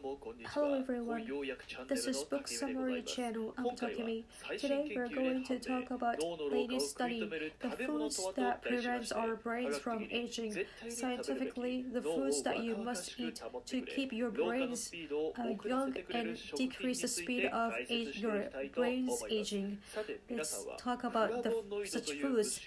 Hello everyone, this is Book Summary Channel. I'm Takemi. Today we're going to talk about latest study, the foods that prevents our brains from aging. Scientifically, the foods that you must eat to keep your brains young and decrease the speed of your brain's aging. Let's talk about such foods.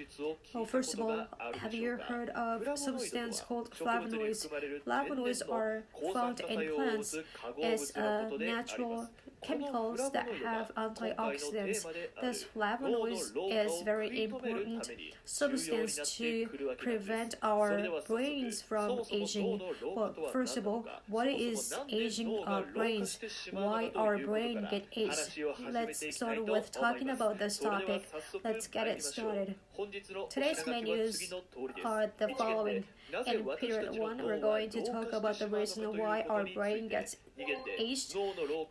Well, first of all, have you heard of a substance called flavonoids? Flavonoids are found in plants as natural chemicals that have antioxidants. Thus, flavonoids is very important substance to prevent our brains from aging. Well, first of all, what is aging of brains? Why our brain get aged? Let's start with talking about this topic. Let's get it started. Today's menus are the following. In period 1, we're going to talk about the reason why our brain gets aged.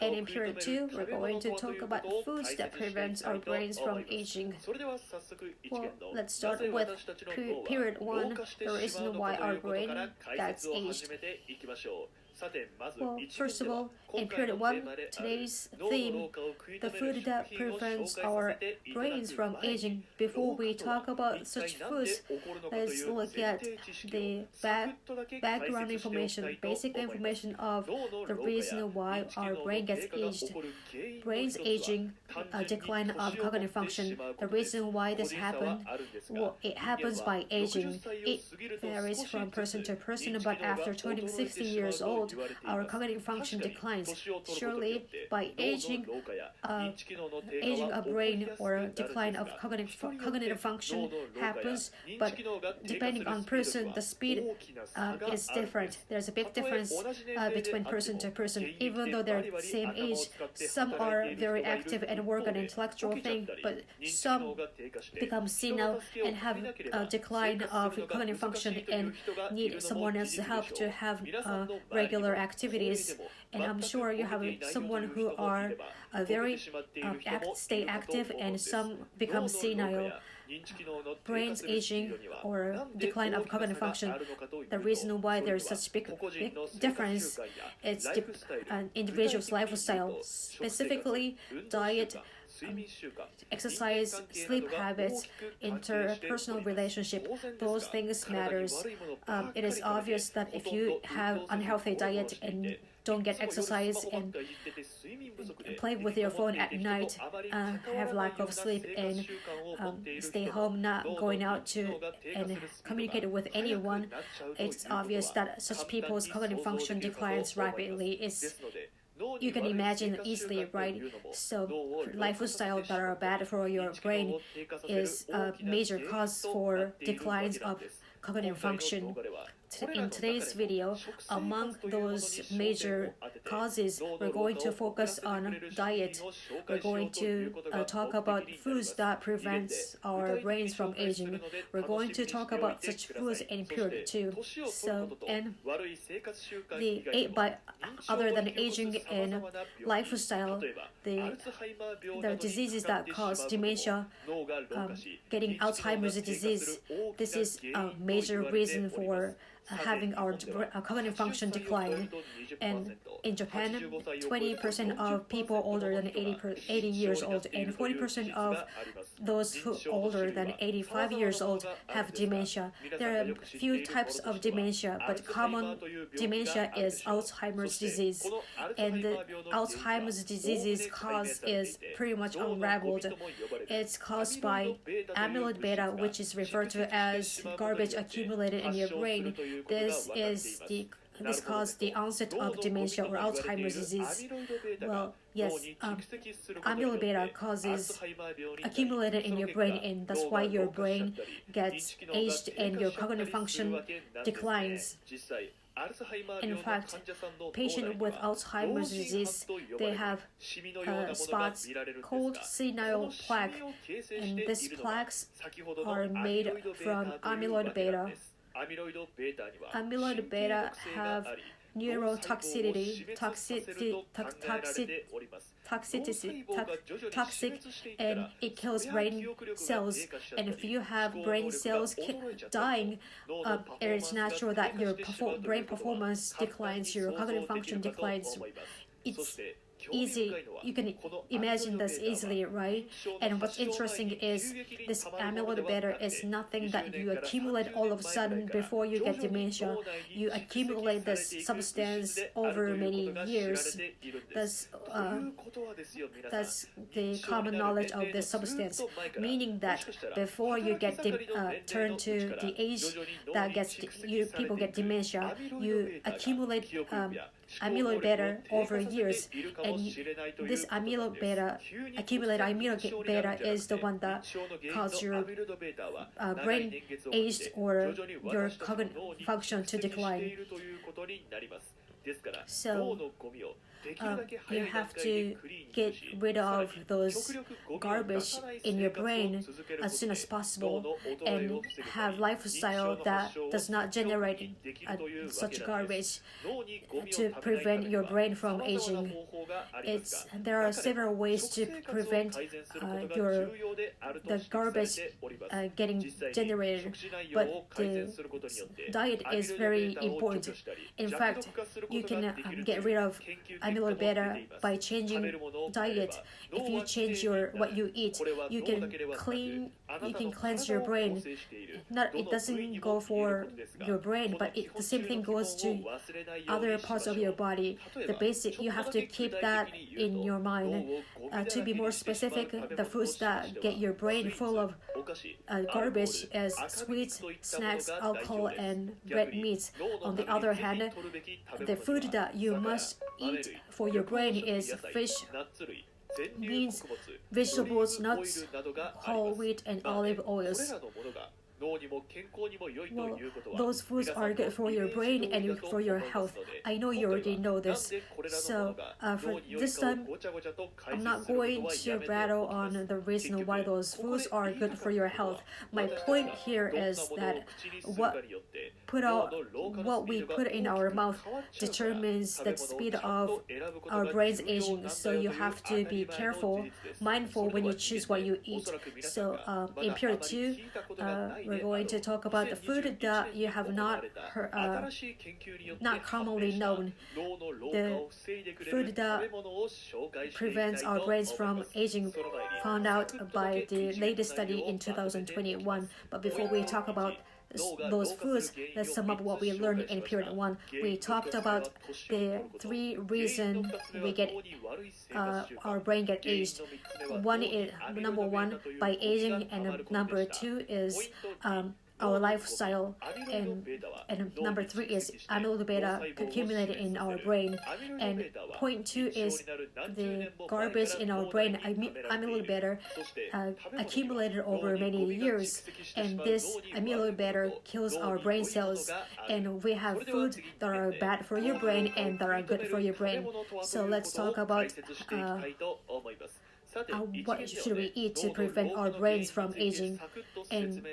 And in period 2, we're going to talk about foods that prevent our brains from aging. Well, let's start with period 1, the reason why our brain gets aged. Well, first of all, in period 1, today's theme, the food that prevents our brains from aging. Before we talk about such foods, let's look at the background information, basic information of the reason why our brain gets aged. Brain's aging, a decline of cognitive function. The reason why this happens, well, it happens by aging. It varies from person to person, but after turning 60 years old, our cognitive function declines. Surely, by aging a brain or decline of cognitive function happens, but depending on person, the speed is different. There's a big difference between person to person. Even though they're the same age, some are very active and work on intellectual thing, but some become senile and have a decline of cognitive function and need someone else's help to have regular activities. And I'm sure you have someone who are very stay active and some become senile. Brain's aging or decline of cognitive function, the reason why there's such big difference is an individual's lifestyle, specifically diet, exercise, sleep habits, interpersonal relationship. Those things matters. It is obvious that if you have unhealthy diet and don't get exercise and play with your phone at night, have lack of sleep and stay home, not going out to and communicate with anyone, it's obvious that such people's cognitive function declines rapidly. You can imagine easily, right? So lifestyle that are bad for your brain is a major cause for declines of cognitive function. In today's video, among those major causes, we're going to focus on diet. We're going to talk about foods that prevent our brains from aging. We're going to talk about such foods in period 2. So, and other than aging and lifestyle, the diseases that cause dementia, getting Alzheimer's disease, this is a major reason for having our cognitive function decline. And in Japan, 20% of people older than 80 years old and 40% of those who older than 85 years old have dementia. There are a few types of dementia, but common dementia is Alzheimer's disease. And the Alzheimer's disease's cause is pretty much unraveled. It's caused by amyloid beta, which is referred to as garbage accumulated in your brain. This caused the onset of dementia or Alzheimer's disease. Well, yes, amyloid beta causes accumulated in your brain, and that's why your brain gets aged and your cognitive function declines. In fact, patients with Alzheimer's disease, they have spots called senile plaque, and these plaques are made from amyloid beta. Amyloid beta have neurotoxicity, toxic, and it kills brain cells. And if you have brain cells dying, it is natural that your brain performance declines, your cognitive function declines. It's easy, you can imagine this easily, right? And what's interesting is this amyloid beta is nothing that you accumulate all of a sudden before you get dementia. You accumulate this substance over many years. That's the common knowledge of this substance, meaning that before you get turn to the age that people get dementia, you accumulate amyloid beta over years, and this accumulated amyloid beta is the one that causes your brain aged or your cognitive function to decline. So you have to get rid of those garbage in your brain as soon as possible and have lifestyle that does not generate such garbage to prevent your brain from aging. There are several ways to prevent the garbage getting generated, but the diet is very important. In fact, you can get rid of amyloid beta by changing diet. If you change what you eat, you can cleanse your brain. It doesn't go for your brain, but the same thing goes to other parts of your body. You have to keep that in your mind. To be more specific, the foods that get your brain full of garbage is sweets, snacks, alcohol, and red meats. On the other hand, the food that you must eat for your brain is fish, beans, vegetables, nuts, whole wheat, and olive oils. Well, those foods are good for your brain and for your health. I know you already know this. So for this time, I'm not going to rattle on the reason why those foods are good for your health. My point here is that what we put in our mouth determines the speed of our brain's aging. So you have to be mindful when you choose what you eat. So in period 2, we're going to talk about the food that you have not commonly known. The food that prevents our brains from aging, found out by the latest study in 2021. But before we talk about those foods, let's sum up what we learned in period 1. We talked about the 3 reasons our brain get aged. Number 1 by aging, and number 2 is our lifestyle, and number 3 is amyloid beta accumulated in our brain, and point 2 is the garbage in our brain, amyloid beta accumulated over many years, and this amyloid beta kills our brain cells, and we have foods that are bad for your brain and that are good for your brain. So let's talk about what should we eat to prevent our brains from aging. And